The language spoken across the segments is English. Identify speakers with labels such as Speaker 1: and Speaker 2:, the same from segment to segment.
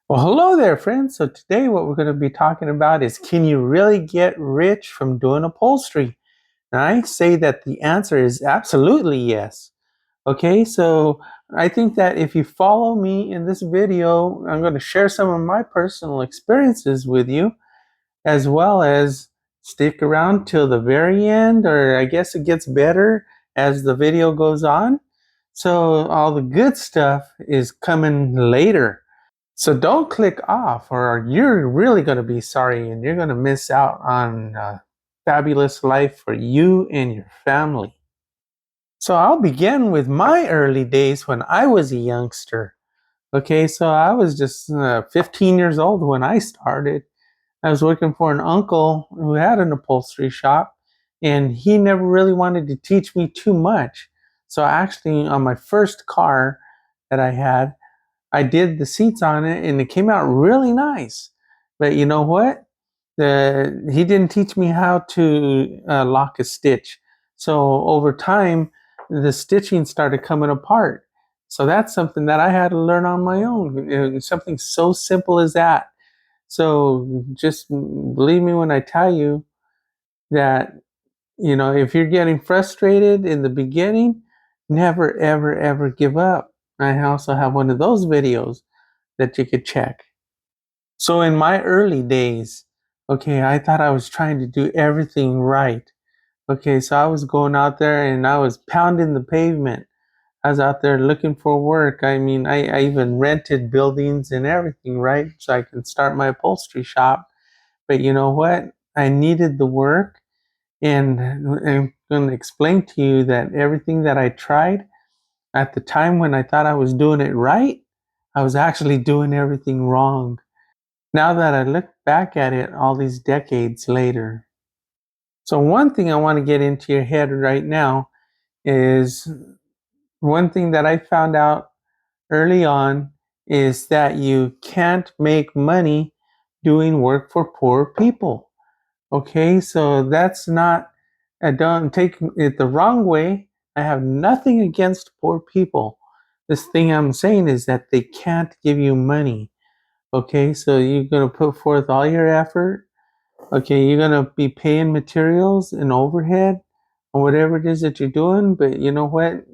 Speaker 1: Well, hello there, friends. So today what we're going to be talking about is, can you really get rich from doing upholstery? And I say that the answer is absolutely yes. Okay, so I think that if you follow me in this video, I'm going to share some of my personal experiences with you, as well as stick around till the very end, or I guess it gets better as the video goes on. So all the good stuff is coming later. So don't click off, or you're really going to be sorry and you're going to miss out on a fabulous life for you and your family. So I'll begin with my early days when I was a youngster. Okay, so I was just 15 years old when I started. I was working for an uncle who had an upholstery shop, and he never really wanted to teach me too much. So actually, on my first car that I did the seats on it, and it came out really nice. But you know what? He didn't teach me how to lock a stitch. So over time, the stitching started coming apart. So that's something that I had to learn on my own. Something so simple as that. So just believe me when I tell you that, if you're getting frustrated in the beginning, never, ever, ever give up. I also have one of those videos that you could check. So in my early days, okay, I thought I was trying to do everything right. Okay, so I was going out there and I was pounding the pavement. I was out there looking for work. I mean, I even rented buildings and everything, right? So I can start my upholstery shop. But you know what? I needed the work. And I'm going to explain to you that everything that I tried at the time when I thought I was doing it right, I was actually doing everything wrong. Now that I look back at it all these decades later. So, one thing I want to get into your head right now is, one thing that I found out early on is that you can't make money doing work for poor people. Okay, so that's not, I don't take it the wrong way. I have nothing against poor people. This thing I'm saying is that they can't give you money. Okay, so you're going to put forth all your effort. Okay, you're going to be paying materials and overhead or whatever it is that you're doing, but you know what?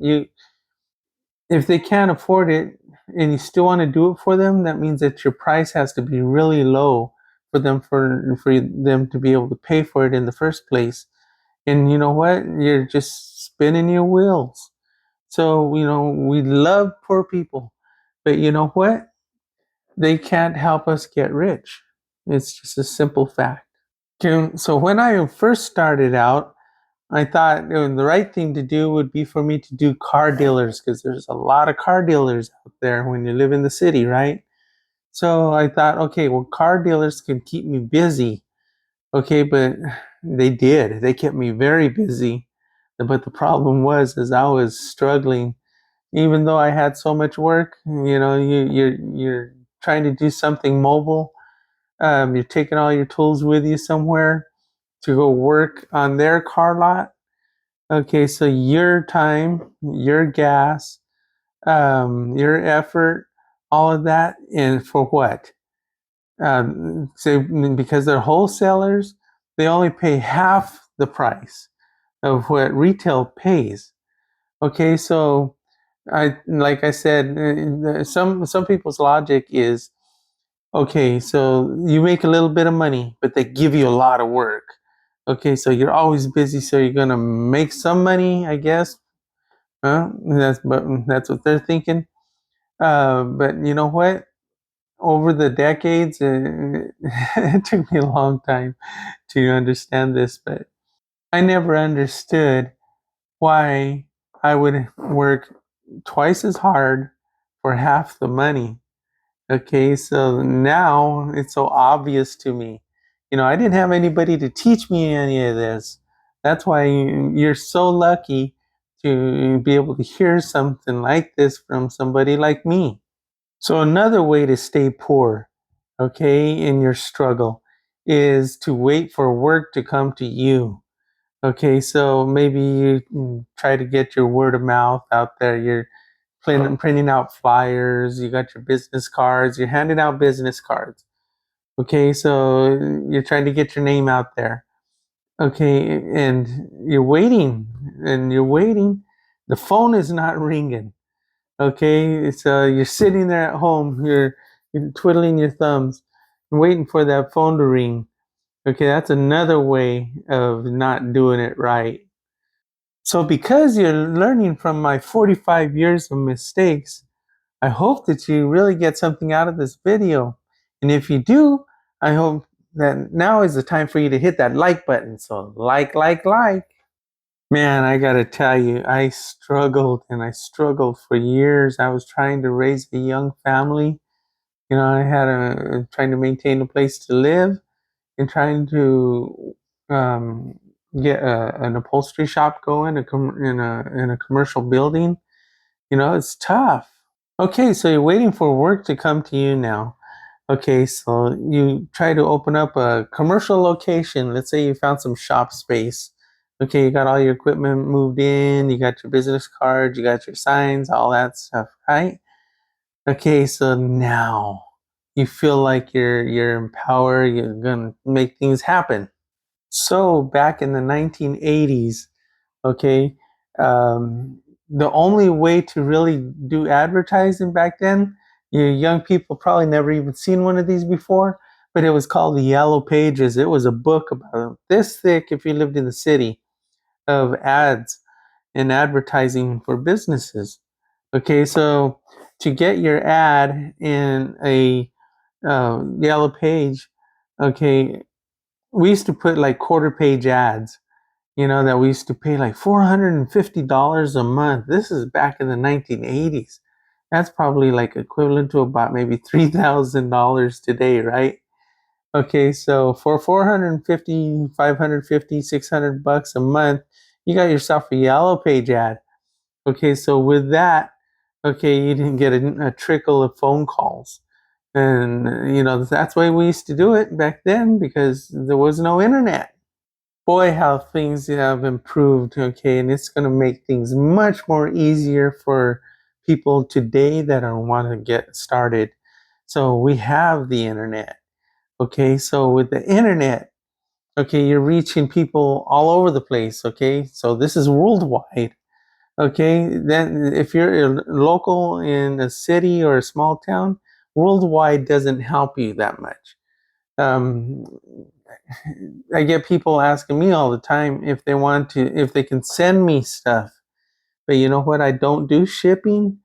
Speaker 1: If they can't afford it and you still want to do it for them, that means that your price has to be really low for them to be able to pay for it in the first place. And you know what? You're just spinning your wheels. So, we love poor people, but you know what? They can't help us get rich. It's just a simple fact. Okay, so when I first started out, I thought the right thing to do would be for me to do car dealers, because there's a lot of car dealers out there when you live in the city, right? So I thought, okay, well, car dealers can keep me busy. Okay, but they did. They kept me very busy. But the problem was, is I was struggling, even though I had so much work. You're trying to do something mobile. You're taking all your tools with you somewhere to go work on their car lot. Okay, so your time, your gas, your effort, all of that, and for what? So because they're wholesalers, they only pay half the price of what retail pays. Okay, so like I said, some people's logic is, okay, so you make a little bit of money, but they give you a lot of work. Okay, so you're always busy, so you're gonna make some money, I guess. That's what they're thinking. But you know what? Over the decades, it took me a long time to understand this, but I never understood why I would work twice as hard for half the money. Okay, so now it's so obvious to me. I didn't have anybody to teach me any of this. That's why you're so lucky to be able to hear something like this from somebody like me. So another way to stay poor, okay, in your struggle is to wait for work to come to you. Okay, so maybe you try to get your word of mouth out there. You're printing out flyers, you got your business cards, you're handing out business cards. Okay, so you're trying to get your name out there. Okay, and you're waiting, The phone is not ringing. Okay, so you're sitting there at home, you're twiddling your thumbs, waiting for that phone to ring. Okay, that's another way of not doing it right. So, because you're learning from my 45 years of mistakes, I hope that you really get something out of this video. And if you do, I hope that now is the time for you to hit that like button. So, like. Man, I gotta tell you, I struggled and I struggled for years. I was trying to raise a young family. I had trying to maintain a place to live and trying to um, get an upholstery shop going in a commercial building. It's tough. Okay, so you're waiting for work to come to you now. Okay, so you try to open up a commercial location. Let's say you found some shop space. Okay, you got all your equipment moved in, you got your business cards, you got your signs, all that stuff, right? Okay, so now you feel like you're empowered, you're gonna make things happen. So back in the 1980s, okay, the only way to really do advertising back then, you young people probably never even seen one of these before, but it was called the Yellow Pages. It was a book about this thick, if you lived in the city, of ads and advertising for businesses. Okay, so to get your ad in a yellow page, okay, we used to put like quarter page ads, that we used to pay like $450 a month. This is back in the 1980s. That's probably like equivalent to about maybe $3,000 today, right? Okay, so for 450, 550, 600 bucks a month, you got yourself a yellow page ad. Okay, so with that, okay, you didn't get a trickle of phone calls. And, that's why we used to do it back then, because there was no internet. Boy, how things have improved, okay, and it's going to make things much more easier for people today that want to get started. So we have the internet. Okay, so with the internet, okay, you're reaching people all over the place. Okay, so this is worldwide. Okay, then if you're a local in a city or a small town, worldwide doesn't help you that much. Um, I get people asking me all the time if they can send me stuff. But you know what? I don't do shipping,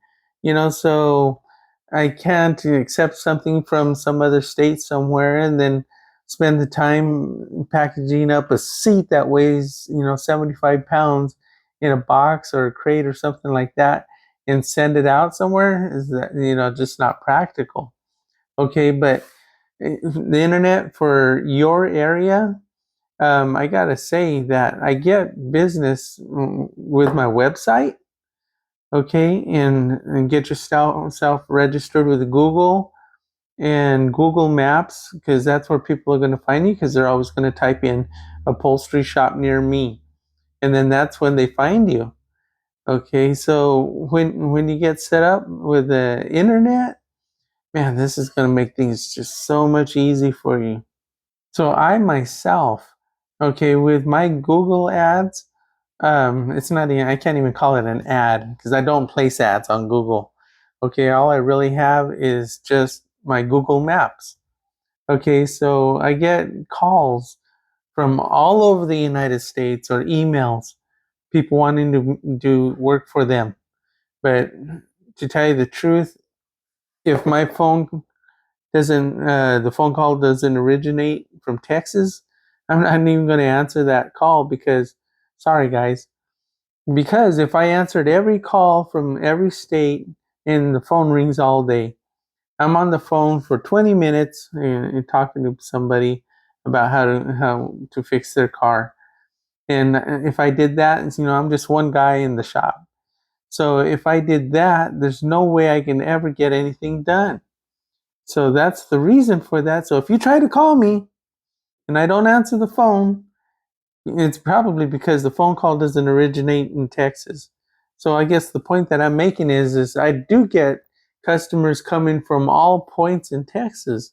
Speaker 1: so I can't accept something from some other state somewhere and then spend the time packaging up a seat that weighs, 75 pounds in a box or a crate or something like that and send it out somewhere. Is that, just not practical. Okay, but the internet for your area, I gotta say that I get business with my website, okay, and get yourself registered with Google and Google Maps, because that's where people are going to find you, because they're always going to type in upholstery shop near me, and then that's when they find you. Okay, so when you get set up with the internet, man, this is going to make things just so much easy for you. So I myself, okay, with my Google ads, it's not even, I can't even call it an ad because I don't place ads on Google. Okay, all I really have is just my Google Maps. Okay, so I get calls from all over the United States or emails, people wanting to do work for them. But to tell you the truth, if my phone the phone call doesn't originate from Texas, I'm not even going to answer that call because, sorry guys, because if I answered every call from every state and the phone rings all day, I'm on the phone for 20 minutes and talking to somebody about how to fix their car. And if I did that, I'm just one guy in the shop. So if I did that, there's no way I can ever get anything done. So that's the reason for that. So if you try to call me and I don't answer the phone, it's probably because the phone call doesn't originate in Texas. So I guess the point that I'm making is I do get customers coming from all points in Texas.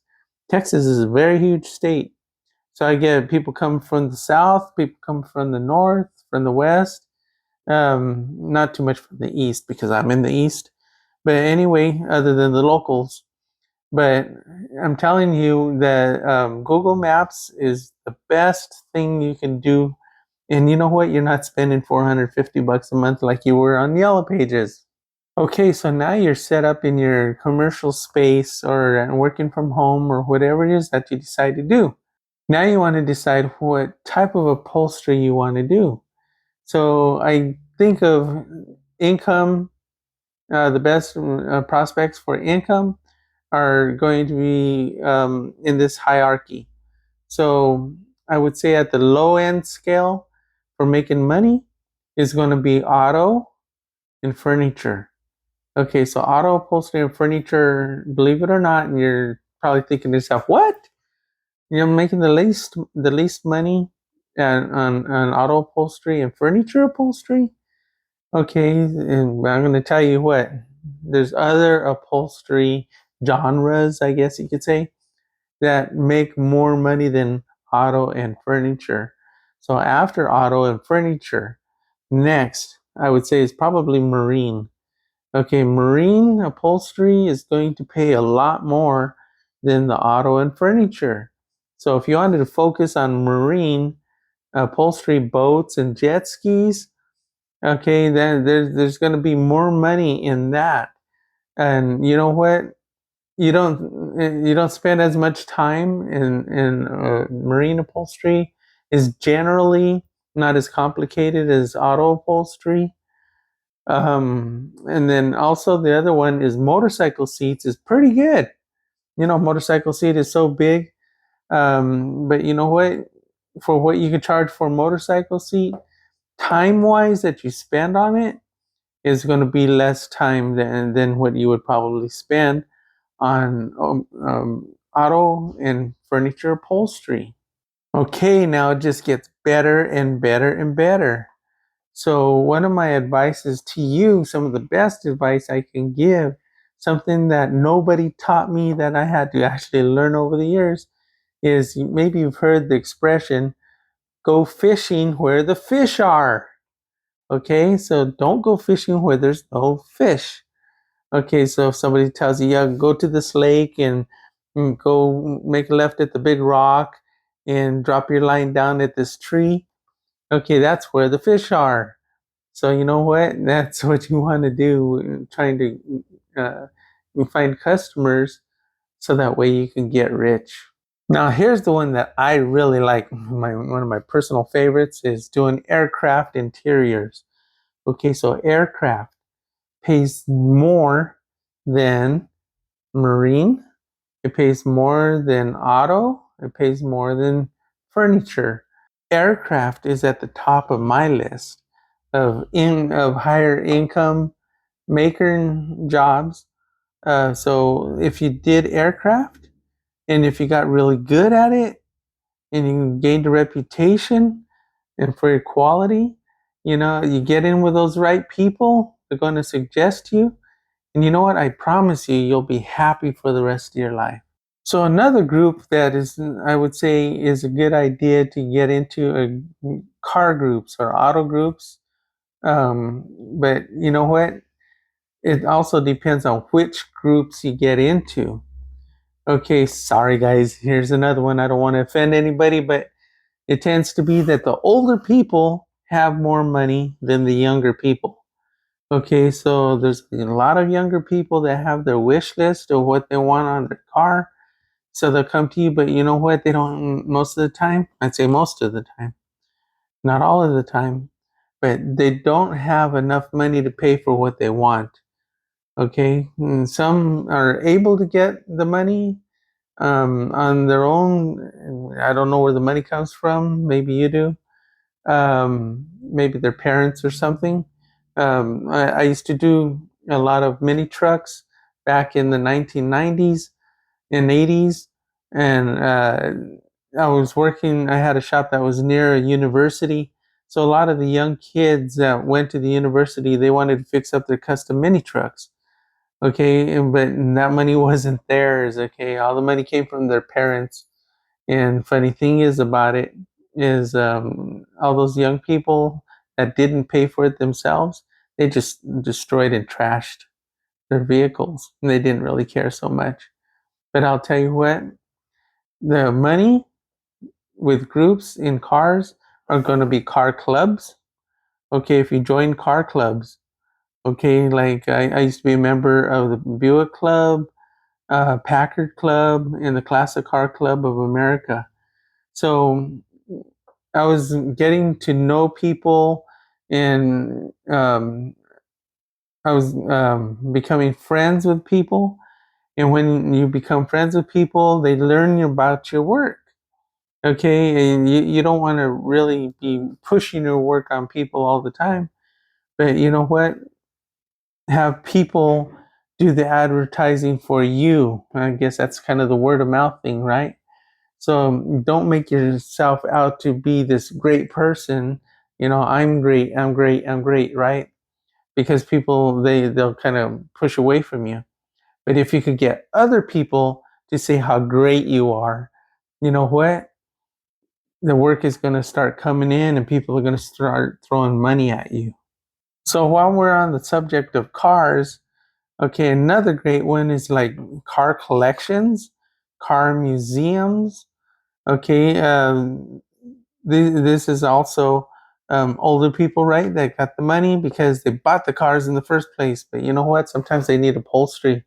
Speaker 1: Texas is a very huge state. So I get people come from the south, people come from the north, from the west, not too much from the east because I'm in the east. But anyway, other than the locals. But I'm telling you that Google Maps is the best thing you can do. And you know what? You're not spending $450 a month like you were on Yellow Pages. Okay, so now you're set up in your commercial space or working from home or whatever it is that you decide to do. Now you want to decide what type of upholstery you want to do. So I think of income, the best prospects for income are going to be in this hierarchy. So I would say at the low end scale for making money is going to be auto and furniture. Okay, so auto upholstery and furniture, believe it or not, and you're probably thinking to yourself, what? You're making the least money on auto upholstery and furniture upholstery? Okay, and I'm going to tell you what. There's other upholstery genres, I guess you could say, that make more money than auto and furniture. So after auto and furniture, next I would say is probably marine. Okay, marine upholstery is going to pay a lot more than the auto and furniture. So if you wanted to focus on marine upholstery, boats and jet skis, okay, then there's going to be more money in that. And you know what? You don't spend as much time in marine upholstery. Is generally not as complicated as auto upholstery. And then also the other one is motorcycle seats is pretty good. Motorcycle seat is so big. But you know what? For what you can charge for a motorcycle seat, time wise that you spend on it is going to be less time than what you would probably spend on auto and furniture upholstery. Okay, now it just gets better and better and better. So one of my advices to you, some of the best advice I can give, something that nobody taught me that I had to actually learn over the years, is maybe you've heard the expression, go fishing where the fish are. Okay, so don't go fishing where there's no fish. Okay, so if somebody tells you, yeah, go to this lake and go make a left at the big rock and drop your line down at this tree, okay, that's where the fish are. So you know what? That's what you want to do, trying to find customers so that way you can get rich. Now here's the one that I really like. One of my personal favorites is doing aircraft interiors. Okay, so aircraft pays more than marine. It pays more than auto. It pays more than furniture. Aircraft is at the top of my list of higher income maker jobs. So if you did aircraft and if you got really good at it and you gained a reputation and for your quality, you get in with those right people, they're going to suggest you. And you know what? I promise you, you'll be happy for the rest of your life. So another group that I would say, is a good idea to get into car groups or auto groups. But you know what? It also depends on which groups you get into. Okay, sorry guys. Here's another one. I don't want to offend anybody, but it tends to be that the older people have more money than the younger people. Okay, so there's a lot of younger people that have their wish list of what they want on their car. So they'll come to you, but you know what? They don't, most of the time, I'd say most of the time, not all of the time, but they don't have enough money to pay for what they want. Okay, and some are able to get the money on their own. I don't know where the money comes from. Maybe you do. Maybe their parents or something. I used to do a lot of mini trucks back in the 1990s and 80s, and I had a shop that was near a university, So a lot of the young kids that went to the university, they wanted to fix up their custom mini trucks. Okay, but that money wasn't theirs. Okay, all the money came from their parents. And funny thing is about it is all those young people that didn't pay for it themselves, they just destroyed and trashed their vehicles. And they didn't really care so much. But I'll tell you what, the money with groups in cars are going to be car clubs. Okay, if you join car clubs, okay, like I used to be a member of the Buick Club, Packard Club, and the Classic Car Club of America. So I was getting to know people, and I was becoming friends with people. And when you become friends with people, they learn about your work. Okay, and you don't want to really be pushing your work on people all the time. But you know what? Have people do the advertising for you. I guess that's kind of the word of mouth thing, right? So don't make yourself out to be this great person. You know, I'm great, I'm great, I'm great, right? Because people they'll kind of push away from you. But if you could get other people to say how great you are, you know what? The work is going to start coming in and people are going to start throwing money at you. So while we're on the subject of cars, okay, another great one is like car collections, car museums. Okay, this is also older people, right, that got the money because they bought the cars in the first place. But you know what? Sometimes they need upholstery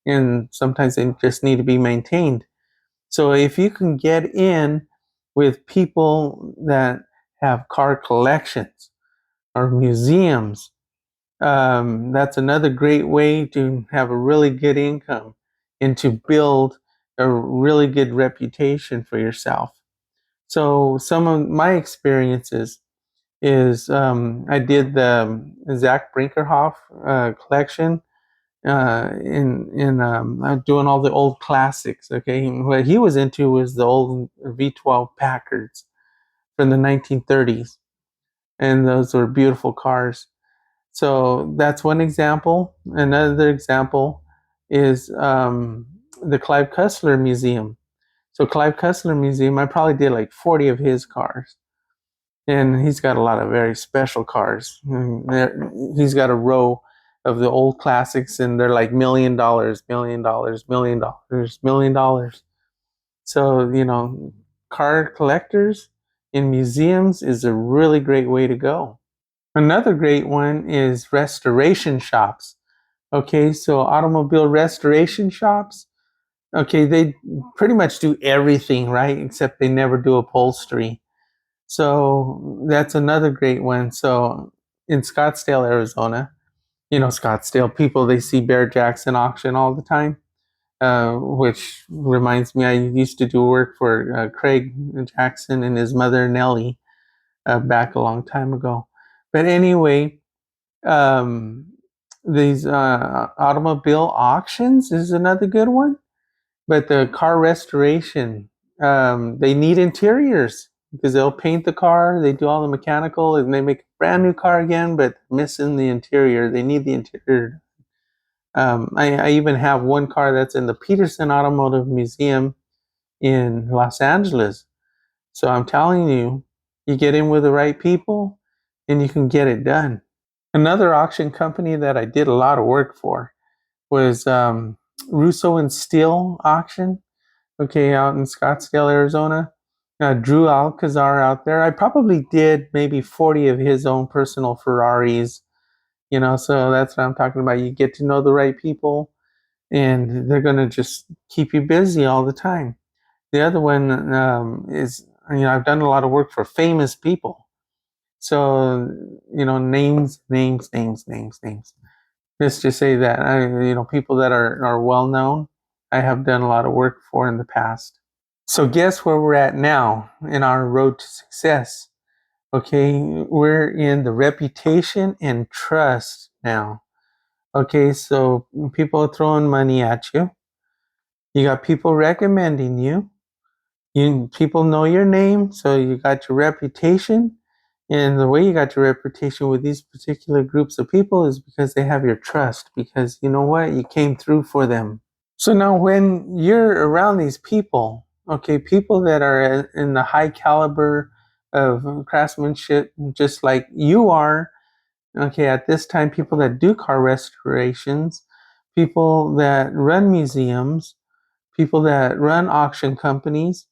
Speaker 1: and sometimes they just need to be maintained. So if you can get in with people that have car collections or museums, that's another great way to have a really good income and to build a really good reputation for yourself. So some of my experiences is I did the Zach Brinkerhoff collection in doing all the old classics. Okay, and what he was into was the old V12 Packards from the 1930s, and those were beautiful cars. So that's one example. Another example is the Clive Cussler Museum. So Clive Cussler Museum, I probably did like 40 of his cars. And he's got a lot of very special cars. He's got a row of the old classics, and they're like $1 million, $1 million, $1 million, $1 million. So, you know, car collectors in museums is a really great way to go. Another great one is restoration shops. Okay, so automobile restoration shops, okay, they pretty much do everything, right? Except they never do upholstery. So that's another great one. So in Scottsdale, Arizona, you know, Scottsdale people, they see Bear Jackson auction all the time, which reminds me, I used to do work for Craig Jackson and his mother, Nellie, back a long time ago. But anyway, um, these automobile auctions is another good one. But the car restoration, they need interiors because they'll paint the car, they do all the mechanical, and they make a brand new car again, but missing the interior. They need the interior. I even have one car that's in the Peterson Automotive Museum in Los Angeles. So I'm telling you, you get in with the right people and you can get it done. Another auction company that I did a lot of work for was Russo and Steel Auction. Okay, out in Scottsdale, Arizona. Drew Alcazar out there. I probably did maybe 40 of his own personal Ferraris, you know, so that's what I'm talking about. You get to know the right people, and they're going to just keep you busy all the time. The other one is, you know, I've done a lot of work for famous people. So, you know, names. Let's just say that, you know, people that are well known, I have done a lot of work for in the past. So guess where we're at now in our road to success? Okay, we're in the reputation and trust now. Okay, so people are throwing money at you. You got people recommending you. People know your name, so you got your reputation. And the way you got your reputation with these particular groups of people is because they have your trust, because you know what? You came through for them. So now when you're around these people, okay, people that are in the high caliber of craftsmanship, just like you are, okay, at this time, people that do car restorations, people that run museums, people that run auction companies.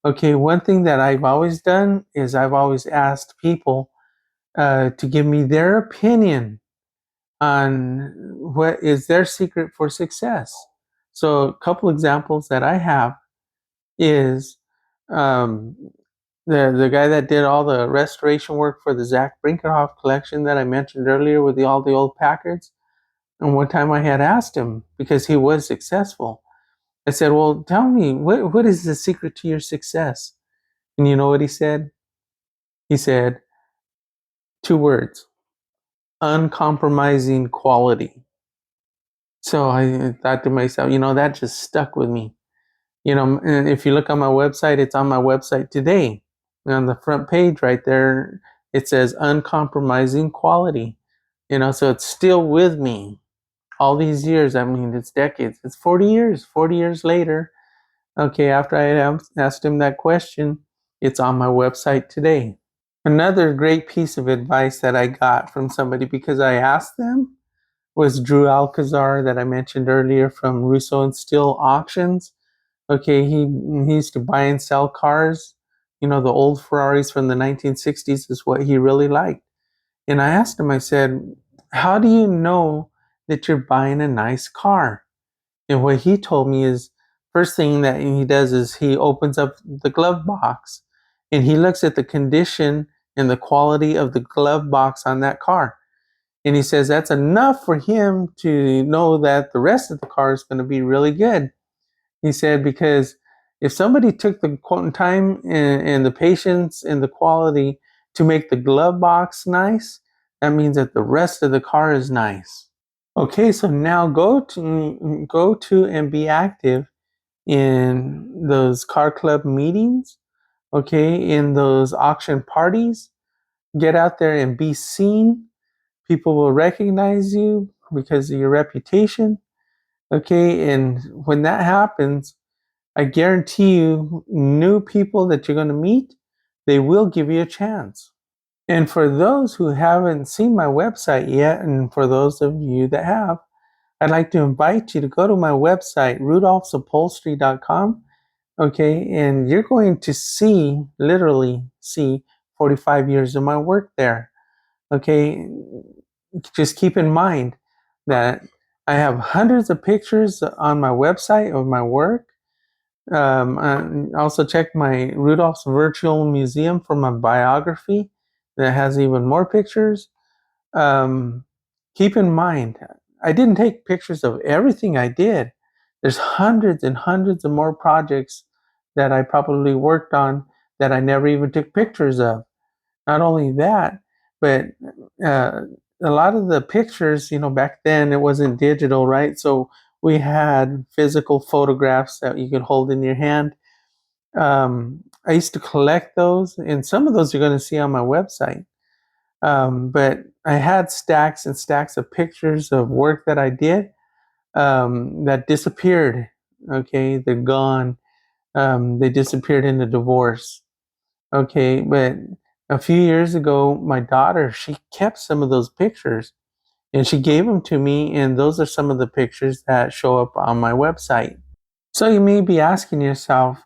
Speaker 1: Okay, one thing that I've always done is I've always asked people to give me their opinion on what is their secret for success. So, a couple examples that I have is um, the guy that did all the restoration work for the Zach Brinkerhoff collection that I mentioned earlier with all the old Packards. And one time I had asked him, because he was successful, I said, "Well, tell me, what is the secret to your success?" And you know what he said? He said, two words: uncompromising quality. So I thought to myself, that just stuck with me. And if you look on my website, it's on my website today. And on the front page right there, it says uncompromising quality. So it's still with me all these years. I mean, it's decades. It's 40 years. 40 years later, okay, after I had asked him that question, it's on my website today. Another great piece of advice that I got from somebody because I asked them was Drew Alcazar that I mentioned earlier from Russo and Steel Auctions. Okay, he used to buy and sell cars. The old Ferraris from the 1960s is what he really liked. And I asked him, I said, how do you know that you're buying a nice car? And what he told me is, first thing that he does is he opens up the glove box and he looks at the condition and the quality of the glove box on that car. And he says that's enough for him to know that the rest of the car is going to be really good. He said, because if somebody took the time and the patience and the quality to make the glove box nice, that means that the rest of the car is nice. Okay, so now go to and be active in those car club meetings, okay, in those auction parties. Get out there and be seen. People will recognize you because of your reputation. Okay, and when that happens, I guarantee you, new people that you're going to meet, they will give you a chance. And for those who haven't seen my website yet, and for those of you that have, I'd like to invite you to go to my website, rudolphsupholstery.com. Okay, and you're going to literally see 45 years of my work there. Okay, just keep in mind that I have hundreds of pictures on my website of my work. Also check my Rudolph's Virtual Museum for my biography that has even more pictures. Um, Keep in mind, I didn't take pictures of everything I did. There's hundreds and hundreds of more projects that I probably worked on that I never even took pictures of. Not only that, but uh, a lot of the pictures, back then it wasn't digital, right? So we had physical photographs that you could hold in your hand. I used to collect those, and some of those you're going to see on my website. But I had stacks and stacks of pictures of work that I did that disappeared. Okay, they're gone. They disappeared in the divorce. Okay, but a few years ago, my daughter, she kept some of those pictures and she gave them to me, and those are some of the pictures that show up on my website. So you may be asking yourself,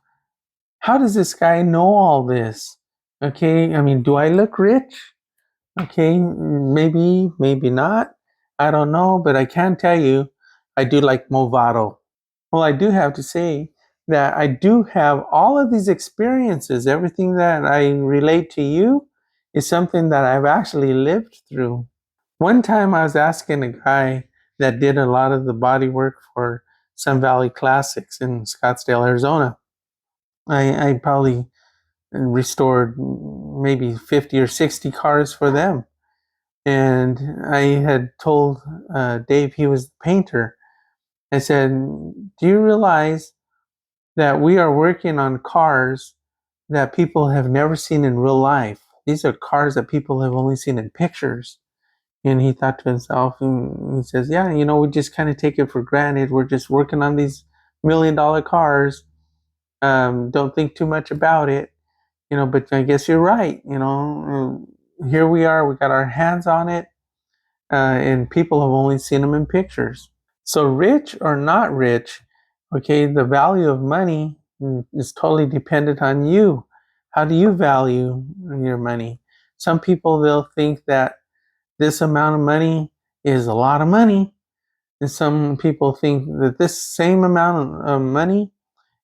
Speaker 1: how does this guy know all this? Okay, I mean, do I look rich? Okay, maybe, maybe not. I don't know, but I can tell you, I do like Movado. Well, I do have to say that I do have all of these experiences. Everything that I relate to you is something that I've actually lived through. One time I was asking a guy that did a lot of the body work for Sun Valley Classics in Scottsdale, Arizona. I probably restored maybe 50 or 60 cars for them. And I had told Dave, he was the painter. I said, do you realize that we are working on cars that people have never seen in real life? these are cars that people have only seen in pictures. And he thought to himself, and he says, yeah, we just kind of take it for granted. We're just working on these $1 million cars. Don't think too much about it, but I guess you're right. Here we are, we got our hands on it, and people have only seen them in pictures. So rich or not rich, okay, the value of money is totally dependent on you. How do you value your money? Some people, they'll think that this amount of money is a lot of money. And some people think that this same amount of money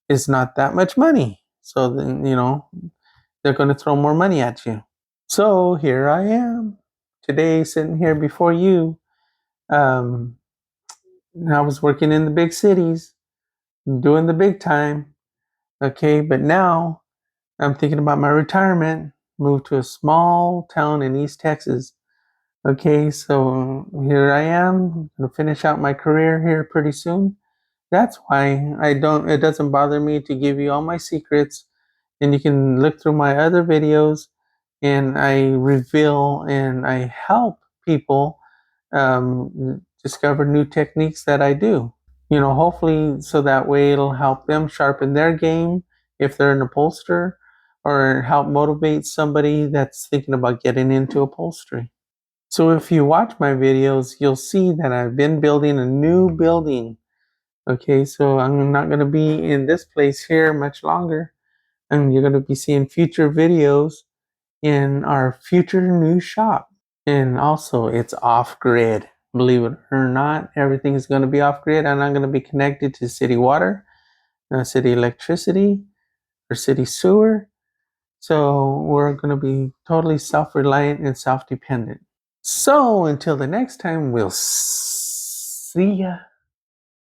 Speaker 1: is not that much money. So then, they're going to throw more money at you. So here I am today sitting here before you. Um, I was working in the big cities, doing the big time. Okay, but now I'm thinking about my retirement, move to a small town in East Texas. Okay, so here I am, gonna finish out my career here pretty soon. That's why it doesn't bother me to give you all my secrets, and you can look through my other videos, and I reveal and I help people discover new techniques that I do. Hopefully, so that way it'll help them sharpen their game if they're an upholsterer, or help motivate somebody that's thinking about getting into upholstery. So if you watch my videos, you'll see that I've been building a new building. Okay, so I'm not going to be in this place here much longer, and you're going to be seeing future videos in our future new shop. And also, it's off grid. Believe it or not, everything is going to be off grid, and I'm going to be connected to city water, city electricity, or city sewer. So we're going to be totally self-reliant and self-dependent. So until the next time, we'll see ya.